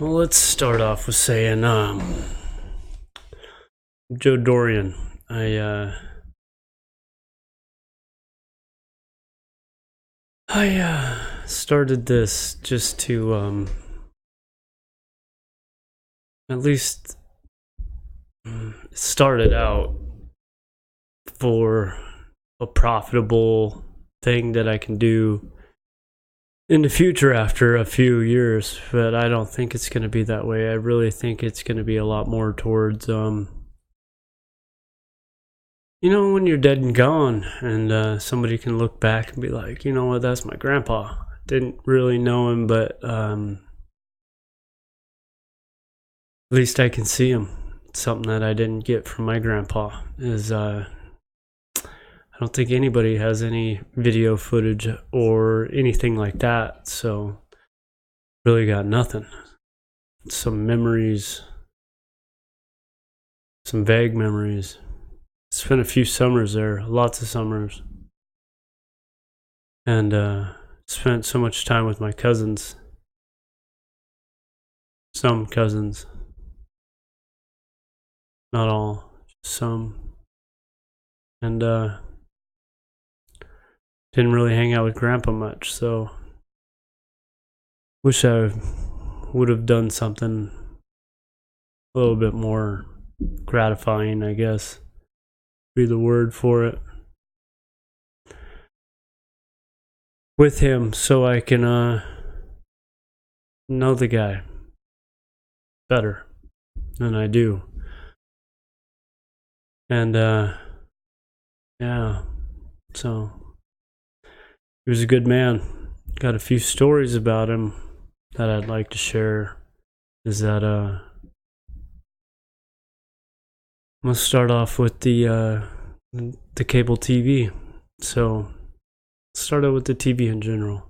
Well, let's start off with saying, Joe Dorian. I started this just to, at least started out for a profitable thing that I can do in the future after a few years, but I don't think it's going to be that way. I really think it's going to be a lot more towards, when you're dead and gone, and somebody can look back and be like, you know what, that's my grandpa. Didn't really know him, but at least I can see him. Something that I didn't get from my grandpa is, I don't think anybody has any video footage or anything like that, so really got nothing. Some memories, some vague memories. Spent a few summers there, lots of summers, and spent so much time with my cousins. Some cousins, not all, just some, and didn't really hang out with Grandpa much, so wish I would have done something a little bit more gratifying, I guess, be the word for it, with him, so I can know the guy better than I do. And yeah, so he was a good man. Got a few stories about him that I'd like to share. Is that I'm gonna start off with the cable TV. So start out with the TV in general.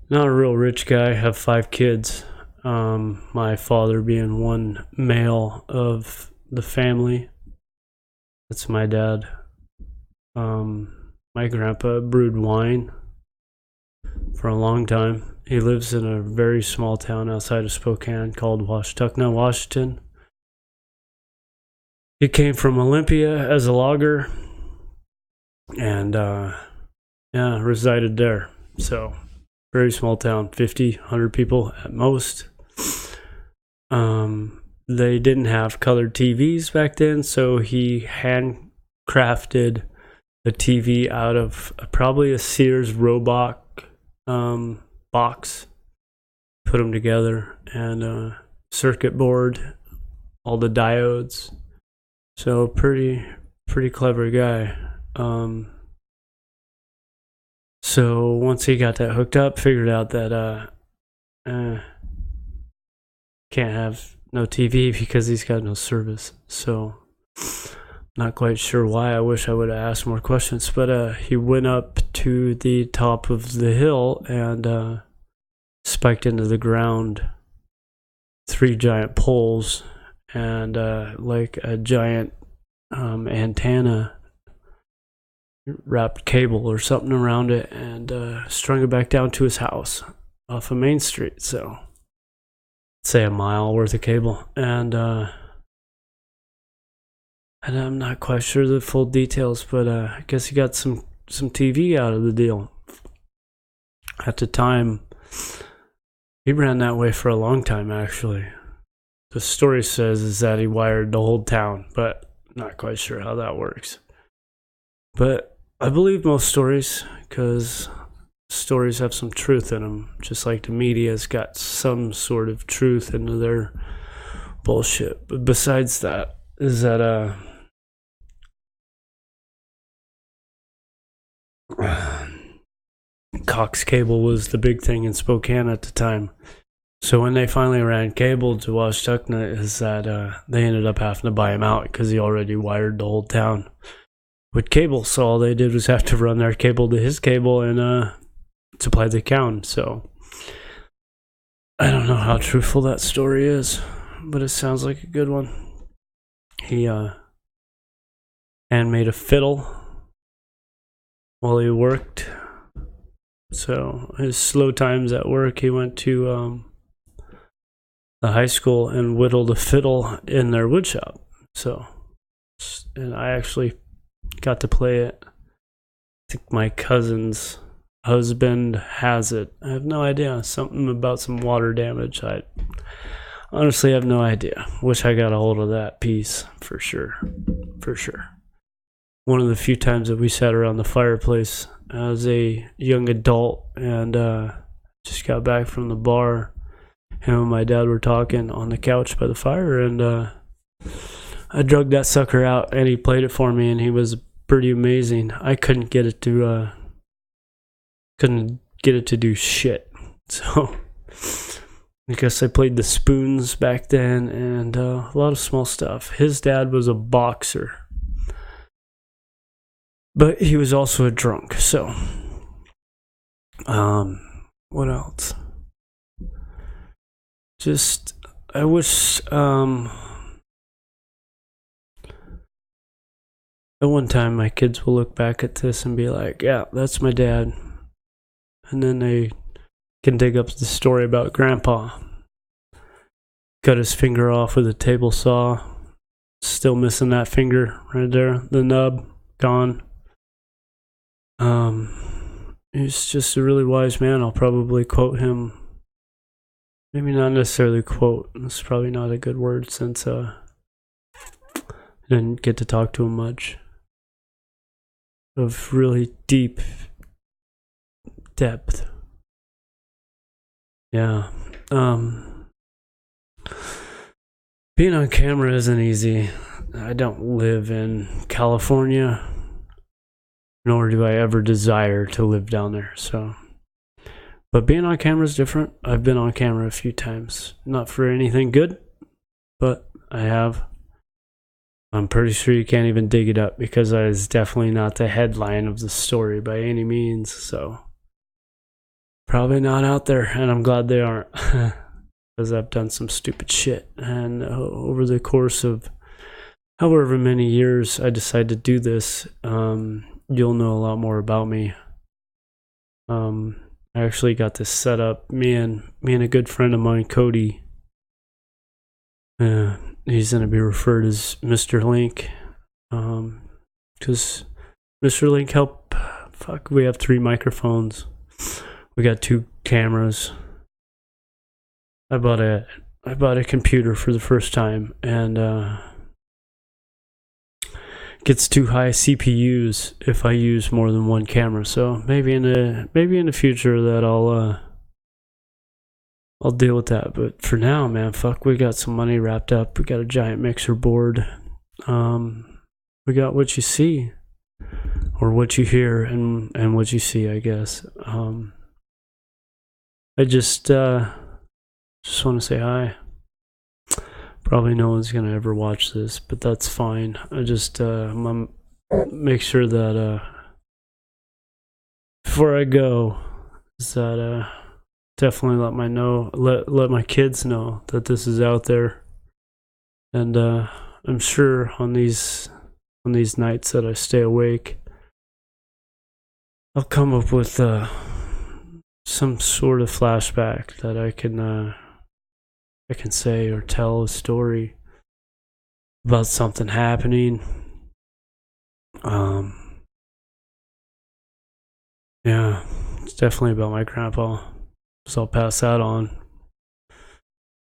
Not a real rich guy. Have 5 kids. My father being one male of the family. That's my dad. My grandpa brewed wine for a long time. He lives in a very small town outside of Spokane called Washtenaw, Washington. He came from Olympia as a logger and resided there. So very small town, 50, 100 people at most. They didn't have colored TVs back then, so he handcrafted a TV out of probably a Sears Roebuck box, put them together, and circuit board, all the diodes. So pretty clever guy. So once he got that hooked up, figured out that can't have no TV because he's got no service. So not quite sure why. I wish I would have asked more questions, but he went up to the top of the hill and spiked into the ground 3 giant poles and like a giant antenna wrapped cable or something around it, and strung it back down to his house off of Main Street. So say a mile worth of cable, and I'm not quite sure the full details, but I guess he got some TV out of the deal. At the time, he ran that way for a long time, actually. The story says is that he wired the whole town, but not quite sure how that works. But I believe most stories, because stories have some truth in them, just like the media's got some sort of truth into their bullshit. But besides that, is that Cox Cable was the big thing in Spokane at the time. So when they finally ran cable to Washtenaw, is that they ended up having to buy him out because he already wired the whole town with cable. So all they did was have to run their cable to his cable and supply the town. So I don't know how truthful that story is, but it sounds like a good one. He handmade a fiddle while he worked. So his slow times at work, he went to the high school and whittled a fiddle in their wood shop. So, and I actually got to play it. I think my cousin's husband has it. I have no idea. Something about some water damage. I honestly have no idea. Wish I got a hold of that piece for sure. For sure. One of the few times that we sat around the fireplace as a young adult and just got back from the bar. Him and my dad were talking on the couch by the fire, and I drugged that sucker out, and he played it for me, and he was pretty amazing. I couldn't get it to do shit. So I guess I played the spoons back then, and a lot of small stuff. His dad was a boxer, but he was also a drunk. So, what else? Just, I wish, at one time my kids will look back at this and be like, yeah, that's my dad. And then they can dig up the story about Grandpa. Cut his finger off with a table saw. Still missing that finger right there. The nub, gone. He's just a really wise man. I'll probably quote him. Maybe not necessarily quote. That's probably not a good word since I didn't get to talk to him much. Of really deep depth. Yeah. Being on camera isn't easy. I don't live in California, nor do I ever desire to live down there, so. But being on camera is different. I've been on camera a few times. Not for anything good, but I have. I'm pretty sure you can't even dig it up because I was definitely not the headline of the story by any means, so. Probably not out there, and I'm glad they aren't. Because I've done some stupid shit. And over the course of however many years I decide to do this, you'll know a lot more about me. I actually got this set up. Me and a good friend of mine, Cody. He's gonna be referred as Mr. Link, because Mr. Link helped. Fuck, we have 3 microphones. We got 2 cameras. I bought a computer for the first time, and gets too high CPUs if I use more than one camera. So maybe in the future that I'll deal with that. But for now, man, fuck, we got some money wrapped up. We got a giant mixer board. We got what you see, or what you hear, and what you see, I guess. I just want to say hi. Probably no one's gonna ever watch this, but that's fine. I just make sure that before I go, is that definitely let my kids know that this is out there, and I'm sure on these nights that I stay awake, I'll come up with some sort of flashback that I can say or tell a story about something happening. Yeah, it's definitely about my grandpa, so I'll pass that on.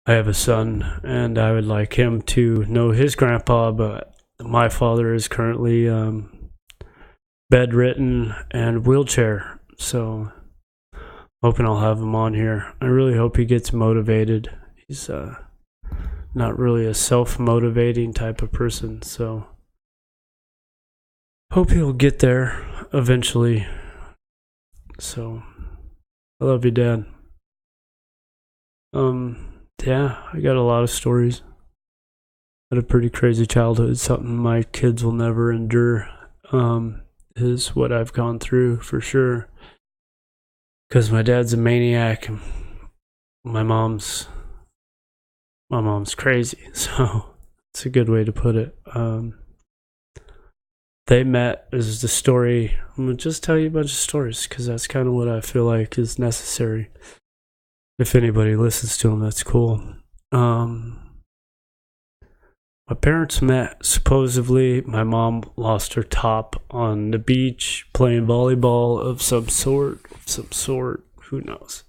I have a son, and I would like him to know his grandpa, but my father is currently bedridden and wheelchair, so hoping I'll have him on here. I really hope he gets motivated. He's not really a self-motivating type of person, so hope he'll get there eventually. So I love you, Dad. Yeah, I got a lot of stories. Had a pretty crazy childhood. Something my kids will never endure is what I've gone through, for sure. Because my dad's a maniac. My mom's crazy, so it's a good way to put it. They met is the story. I'm going to just tell you a bunch of stories because that's kind of what I feel like is necessary. If anybody listens to them, that's cool. My parents met, supposedly. My mom lost her top on the beach playing volleyball of some sort. Who knows?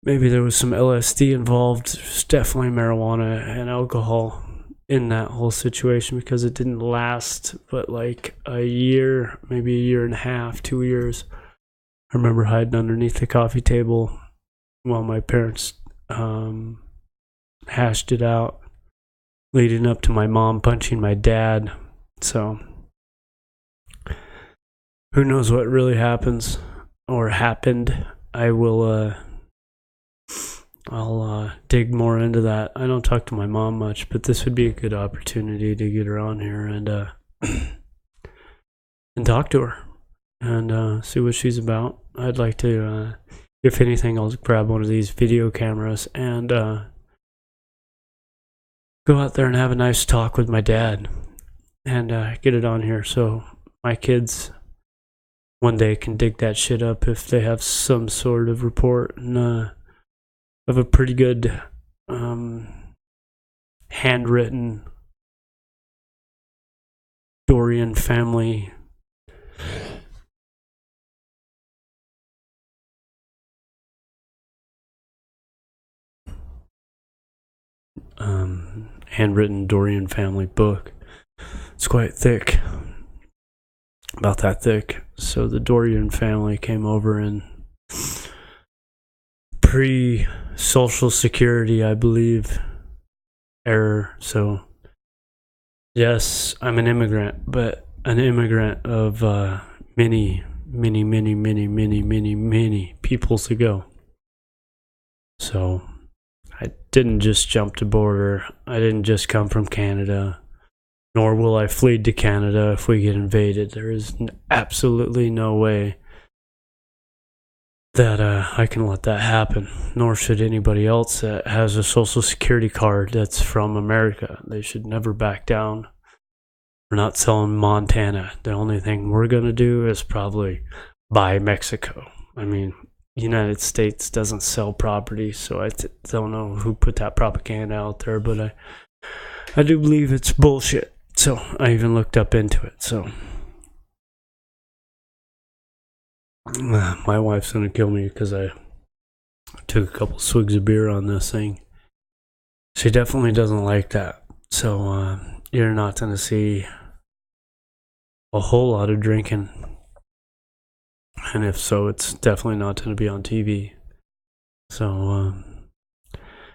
Maybe there was some LSD involved. There's definitely marijuana and alcohol in that whole situation because it didn't last but like a year, maybe a year and a half, 2 years. I remember hiding underneath the coffee table while my parents hashed it out, leading up to my mom punching my dad. So who knows what really happens or happened. I'll dig more into that. I don't talk to my mom much, but this would be a good opportunity to get her on here and and talk to her and see what she's about. I'd like to, if anything, I'll grab one of these video cameras and go out there and have a nice talk with my dad and get it on here so my kids one day can dig that shit up if they have some sort of report and have a pretty good handwritten Dorian family book. It's quite thick, about that thick. So the Dorian family came over in pre-Social Security, I believe, era. So yes, I'm an immigrant, but an immigrant of many peoples ago. So I didn't just jump the border. I didn't just come from Canada, nor will I flee to Canada if we get invaded. There is absolutely no way that I can let that happen, nor should anybody else that has a social security card that's from America. They should never back down. We're not selling Montana. The only thing we're going to do is probably buy Mexico. I mean, United States doesn't sell property, so I don't know who put that propaganda out there, but I do believe it's bullshit. So I even looked up into it. So my wife's gonna kill me because I took a couple swigs of beer on this thing. She definitely doesn't like that. So you're not gonna see a whole lot of drinking. And if so, it's definitely not going to be on TV. So,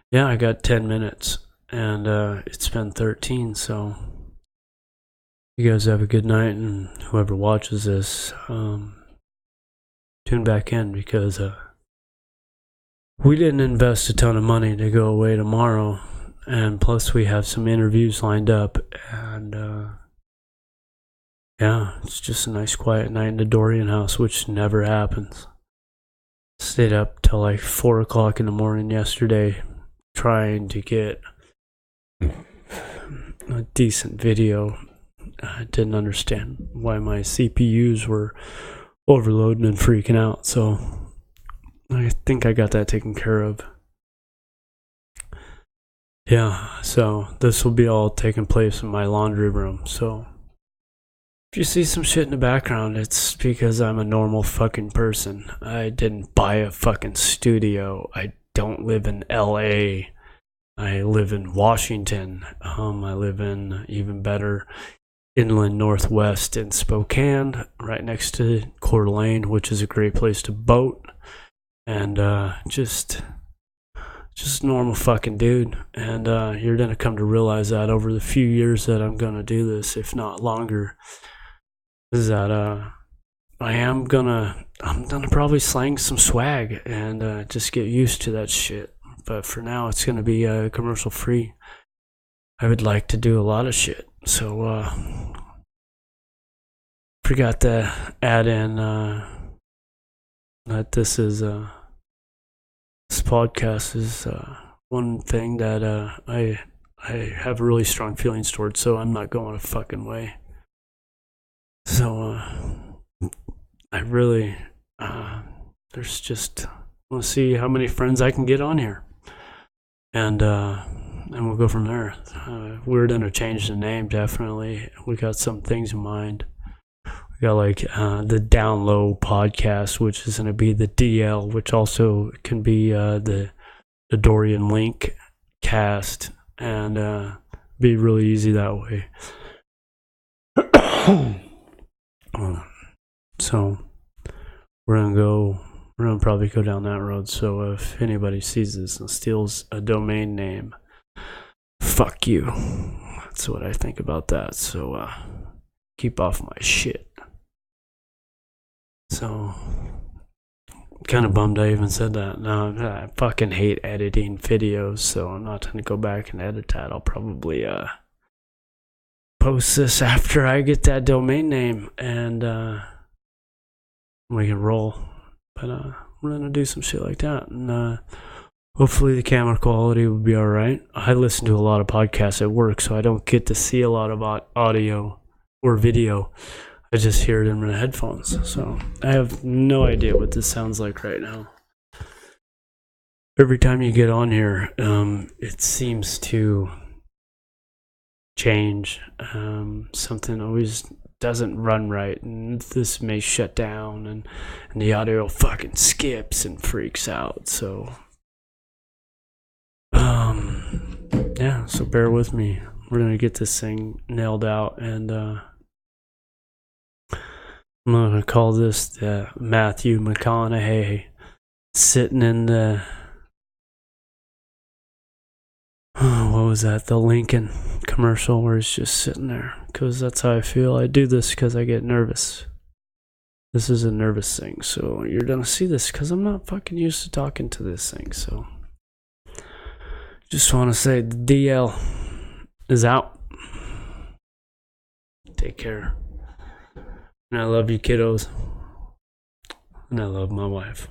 yeah, I got 10 minutes, and it's been 13, so you guys have a good night, and whoever watches this, tune back in, because we didn't invest a ton of money to go away tomorrow, and plus we have some interviews lined up, and yeah, it's just a nice quiet night in the Dorian house, which never happens. Stayed up till like 4 o'clock in the morning yesterday trying to get a decent video. I didn't understand why my CPUs were overloading and freaking out, so I think I got that taken care of. Yeah, so this will be all taking place in my laundry room, so if you see some shit in the background, it's because I'm a normal fucking person. I didn't buy a fucking studio. I don't live in LA. I live in Washington. I live in, even better, inland northwest in Spokane, right next to Coeur d'Alene, which is a great place to boat. And just a normal fucking dude. And you're gonna come to realize that over the few years that I'm gonna do this, if not longer, is that I'm gonna probably slang some swag and just get used to that shit. But for now, it's gonna be commercial free. I would like to do a lot of shit, so forgot to add in that this podcast is one thing that I have really strong feelings towards, so I'm not going a fucking way. So, I really, there's just, I want to see how many friends I can get on here. and we'll go from there. We're gonna change the name, definitely. We got some things in mind. We got like the Down Low podcast, which is gonna be the DL, which also can be the Dorian link cast, and be really easy that way. So we're gonna probably go down that road. So if anybody sees this and steals a domain name, fuck you. That's what I think about that. So keep off my shit. So kind of bummed I even said that. No, I fucking hate editing videos, so I'm not gonna go back and edit that. I'll probably post this after I get that domain name, and we can roll. But we're gonna do some shit like that, and hopefully the camera quality will be alright. I listen to a lot of podcasts at work, so I don't get to see a lot of audio or video. I just hear it in my headphones, so I have no idea what this sounds like right now. Every time you get on here, it seems to change. Something always doesn't run right, and this may shut down, and the audio fucking skips and freaks out. So yeah, so bear with me. We're gonna get this thing nailed out, and I'm gonna call this the Matthew McConaughey sitting in the what was that, the Lincoln commercial where he's just sitting there, because that's how I feel. I do this because I get nervous. This is a nervous thing, so you're gonna see this because I'm not fucking used to talking to this thing. So just want to say the DL is out. Take care. And I love you, kiddos. And I love my wife.